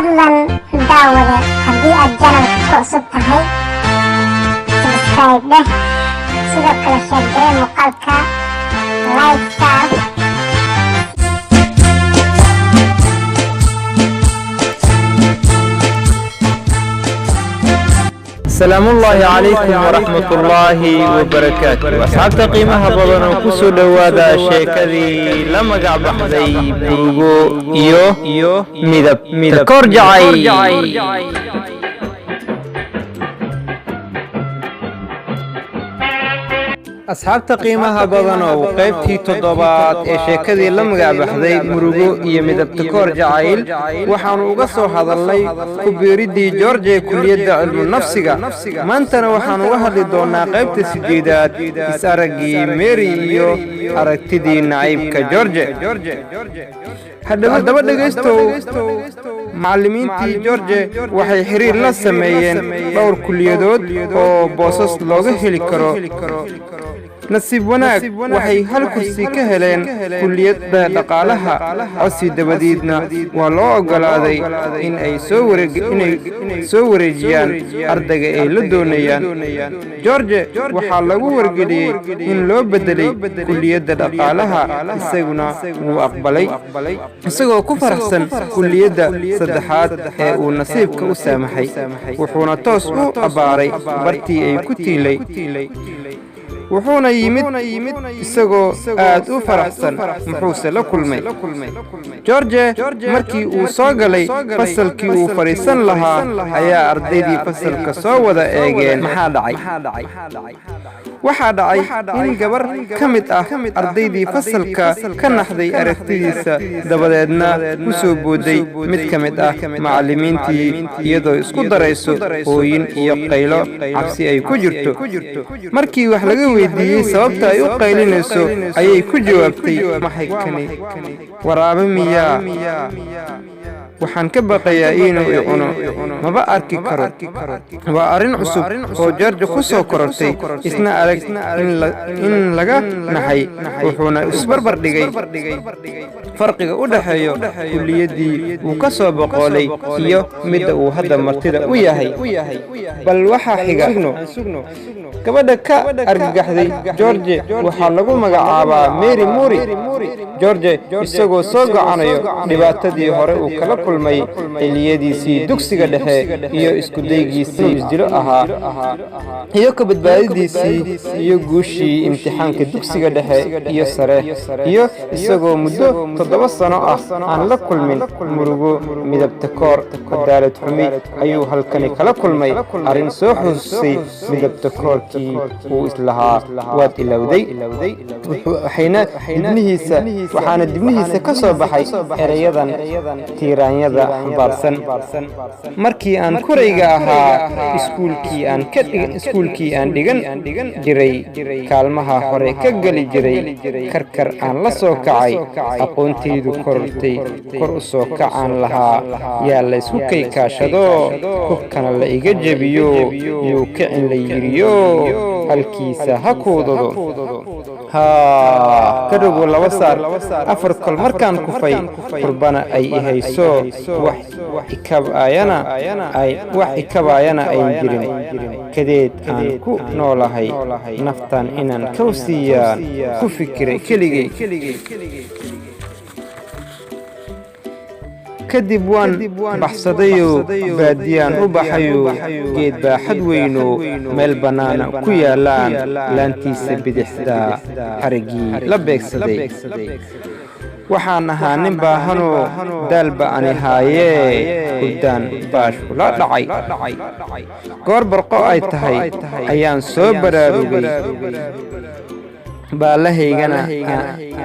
fadlan daawada haddii aad channelka ku cusub tahay subscribe dheh sidoo kale share garee muuqaalka like taa السلام الله عليكم ورحمة الله وبركاته أصحاب قيمها بدن وكسو دوادا شيكدي لما قعب حدي بروغو إيو ميدب كورجعي أصحاب قيمها بدن وقيبتي تضبات شيكدي لما قعب حدي بروغو إيو ميدب كورجعي waxaanu uga soo hadalnay kubiridii George kulliyadda cilmi nafsiga maantana waxaanu uga hadli doonaa qaybta 8aad is-aragii Mary iyo aragtidii naciibka George haddaba dhageysto macallimiintii George waxay xiriir la sameeyeen dhowr kulliyadood oo boosas looga heli karo nasiib wanaag waxay hal kursi ka heleen kulliyadda dhaqaalaha codsi dabadiidna waa loo ogolaaday in ay soo wareejiyaan ardayga ay la doonayaan George waxaa lagu wargeliyey in loo bedelay kulliyadda dhaqaalaha isaguna wuu aqbalay isagoo ku faraxsan kulliyadda saddexaad ee uu nasiibka u saamaxay wuxuuna toos u abaaray bartii ay ku tiilay wuxuuna yimid isagoo aad u faraxsan muxuuse la kulmay George markii uu soo galay fasalkii uu fariisan lahaa ayaa ardaydii fasalka soo wada eegeen maxaa dhacay waxaa dhacay in gabar ka mid ah ardaydii fasalka ka naxday aragtidiisa dabadeedna ku soo booday mid ka mid ah macallimiintii iyadoo isku darayso hooyin iyo qaylo cabsi ay ku jirto markii wax laga weydiiyey sababta ay u qaylinayso ayay ku jawaabtay maxay kani waraabe miyaa waxaan ka baqayaa inuu i cuno maba arki karo waa arrin cusub oo George ku soo korortay isna arag in laga naxay wuxuuna isbarbar dhigay farqiga u dhaxeeyo kulliyadii uu ka soo boqolay iyo midda uu hadda martida u yahay bal waxa xiga gabadha ka argagaxday George waxaa lagu magacaabaa Mary Muri George isagoo soo gocanayo dhibaatadii hore uu kala kulmay xilliyadiisii dugsiga dhexe iyo isku daygiisii isdilo ahaa iyo ka badbaadidiisii iyo guushii imtixaanka dugsiga dhexe iyo sare iyo isagoo muddo 7 sano ah aan la kulmin murugo midabta koor cadaalad xumi ayuu halkani kala kulmay arrin soo xususay midabta koorkii uu islahaa waad ilowday waxaana dibnihiisa ka soo baxay erayadan tiiraanyada xambaarsan markii aan kurayga ahaa iskuulkii aan dhigan jiray kaalmaha hore ka geli jiray karkar aan la soo kacay aqoontaydu korortay kor u soo kacaan lahaa yaa la isku kaykaashado hubkana la iga jebiyo yuu kicin la yiriyo halkiisa ha kuudado kadhow 2 saar 4 kol markaan kufay qurbana ay ihayso wax ikabaayana ay jirin kadeed aan ku noolahay naftan inaan kawsiiyaan ku fikiray keligay kadib waan baxsadayo baadiyaan u baxayo geed baaxad weyno meel bannaana ku yaalaan laantiisa bidixda harigii la beegsaday waxaan ahaa nin baahanoo daalba ani haayee hurdaan baash ula dhacay goor barqo ay tahay ayaan soo baraarugay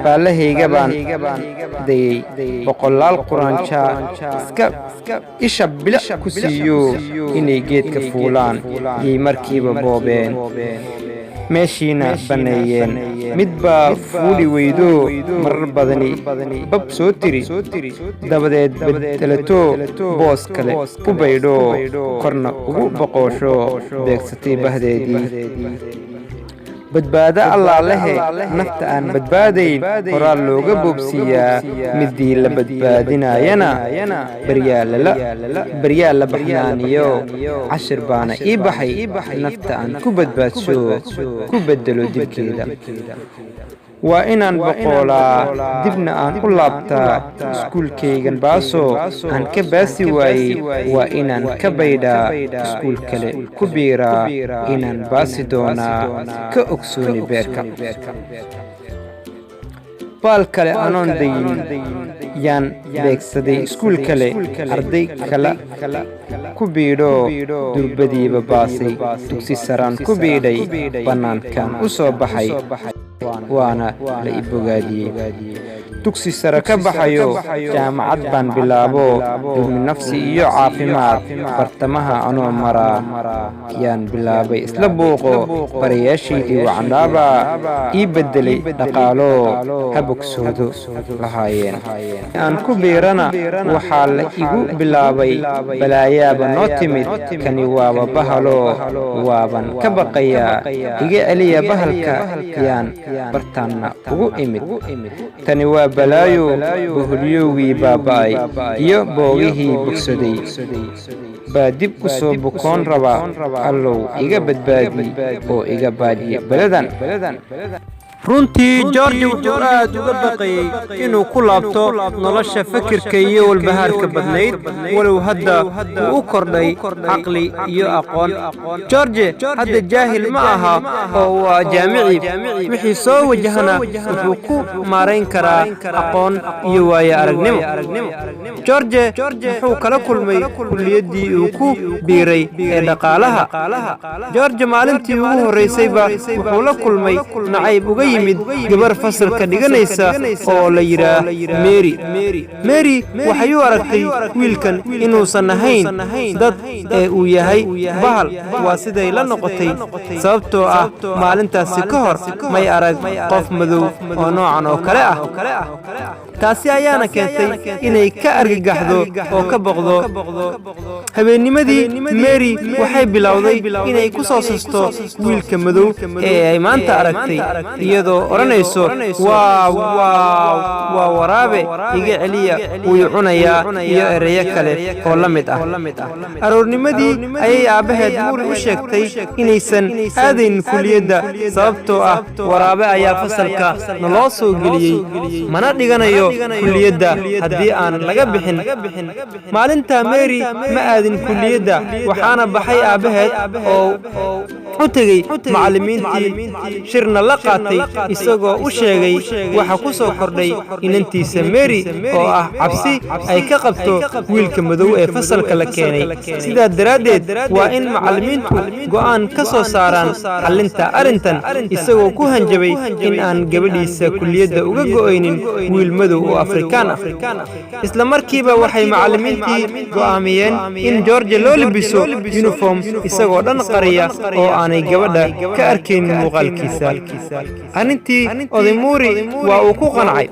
baalahayga baan dayay boqolaal quraanjaa isha bilic ku siiyo inay geedka fuulaan yay markiiba boobeen meeshiina baneeyeen mid baa fuuli weydo marar badani bab soo tiri dabadeed bedelato boos kale u baydho korna ugu boqosho beegsatay bahdeedii badbaado allaa lehe nafta aan badbaadayn horaa looga boobsiiyaa midii la badbaadinayana baryaa la baxnaaniyo cashir baana ii baxay nafta aan ku badbaadsho ku bedelo dibkeeda waa inaan boqolaa dibna aan u laabtaa iskuulkaygan baasoo aan ka baasi waayey waa inaan ka baydhaa iskuul kale ku biiraa inaan baasi doonaa ka ogsooni beerka baal kale anoon dayin yaan beegsaday iskuul kale arday kala ku biidho durbadiiba baasay dugsi saraan ku biidhay bannaankan u soo baxay waana la i bogaadiyey dugsi sare ka baxayo jaamacad baan bilaabo cilmi nafsi iyo caafimaad bartamaha anoo maraa yaan bilaabay isla buuqo barayaashaydii wacnaaba ii beddelay dhaqaalo ha bogsoodo lahaayeen aan ku biirana waxaa la igu bilaabay balaayaaba noo timid kani waaba bahalo waaban ka baqayaa iga celiya bahalka yaan bartaanna ugu imid tani waa balaayo boholyowgii baaba'ay iyo boogihii bogsaday baa dib u soo bukoon raba allow iga badbaadi oo iga baadiya beladan runtii George wuxuu aad uga baqayay inuu ku laabto nolosha fakirka iyo walbahaarka badnayd walow hadda uu u kordhay caqli iyo aqoon George hadda jaahil ma aha oo waa jaamici wixii soo wajahana wuxuu ku maarayn karaa aqoon iyo waayo aragnimo George wuxuu kala kulmay kulliyadii uu ku biiray ee dhaqaalaha George maalintii ugu horeysayba wuxuu la kulmay nacayb uga yimid gabar fasalka dhiganaysa oo la yiraahdo Mary waxay u aragtay wiilkan inuusan ahayn dad ee uu yahay bahal waa siday la noqotay sababtoo ah maalintaasi ka hor may arag qof madow oo noocan oo kale ah taasi ayaana keentay inay ka argagaxdo oo ka boqdo habeennimadii Mary waxay bilowday inay ku soo sasto wiilka madow ee ay maanta aragtay iyadoo oranayso waa waraabe iga celiya wuu cunayaa iyo ereyo kale oo la mid ah aroornimadii ayay aabaheed Mary u sheegtay inaysan aadayn kulliyadda sababtoo ah waraabe ayaa fasalka naloo soo geliyey mana dhiganayo kulliyadda haddii aan laga bixin maalinta Mary ma aadin kulliyadda waxaana baxay aabaheed oo u tagay macallimiintii shirna la qaatay isagoo u sheegay waxa ku soo kordhay inantiisa Mary oo ah cabsi ay ka qabto wiilka madow ee fasalka la keenay sidaa daradeed waa in macallimiintu go'aan ka soo saaraan xallinta arrintan isagoo ku hanjabay in aan gabadhiisa kulliyadda uga go'aynin wiil madow oo Afrikaan ah isla markiiba waxay macallimiintii go'aamiyeen in George loo labiso uniform isagoo dhan qariya oo aanay gabadha ka arkaynin muuqaalkiisa arintii oday Mary waa uu ku qancay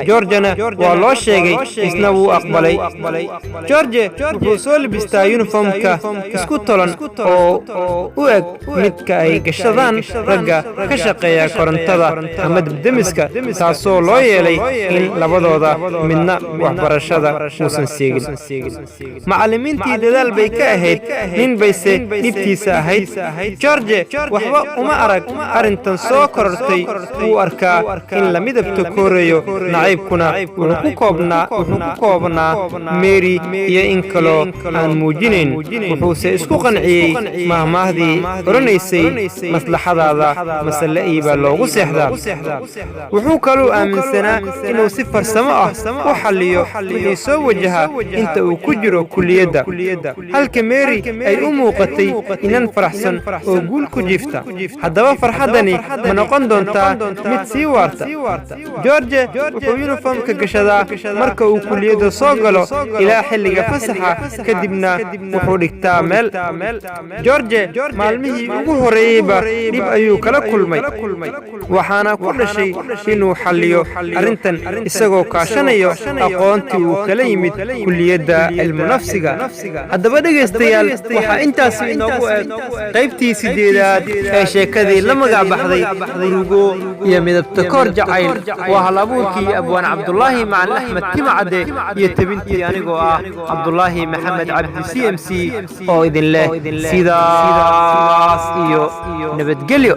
George-na waa loo sheegay isna wuu aqbalay George wuxuu soo labistaa uniformka isku tolan oo u eg midka ay gashadaan ragga ka shaqeeya korontada ama dibdemiska taasoo loo yeelay in labadooda midna waxbarashada uusan seegin macallimiintii dadaal bay ka ahayd nin bayse dhibtiisa ahayd George waxba uma arag arintan soo korortay uu arkaa in la midabta kooreeyo nacaybkuna wuxuu ku koobnaa Mary iyo in kaloo aan muujinayn wuxuuse isku qanciyey mahmaahdii oranaysay maslaxadaada masale iiba loogu seexdaa wuxuu kaloo aaminsanaa inuu si farsamo ah u xalliyo wixii soo wajaha inta uu ku jiro kulliyadda halka Mary ay u muuqatay inan faraxsan oo guul ku jiifta haddaba farxadani ma noqon doontaa mid sii waarta George wuxuu uniformka gashadaa marka uu kulliyadda soo galo ilaa xilliga fasaxa kadibna wuxuu dhigtaa meel George maalmihii ugu horeeyayba dhib ayuu kala kulmay waxaana ku dhashay inuu xalliyo arrintan isagoo kaashanayo aqoontii uu kala yimid kulliyadda cilmu nafsiga haddaba dhegaystayaal waxaa intaasi inoogu eg qaybtii sideedaad ee sheekadii la magac baxday murugo iyo midabta koor jacayl waa halabuurkii abwaan cabdullaahi macalin axmed timacade iyo tabintii anigoo ah cabdullaahi maxamed cabdi CMC oo idin leh sidaas iyo nabadgelyo.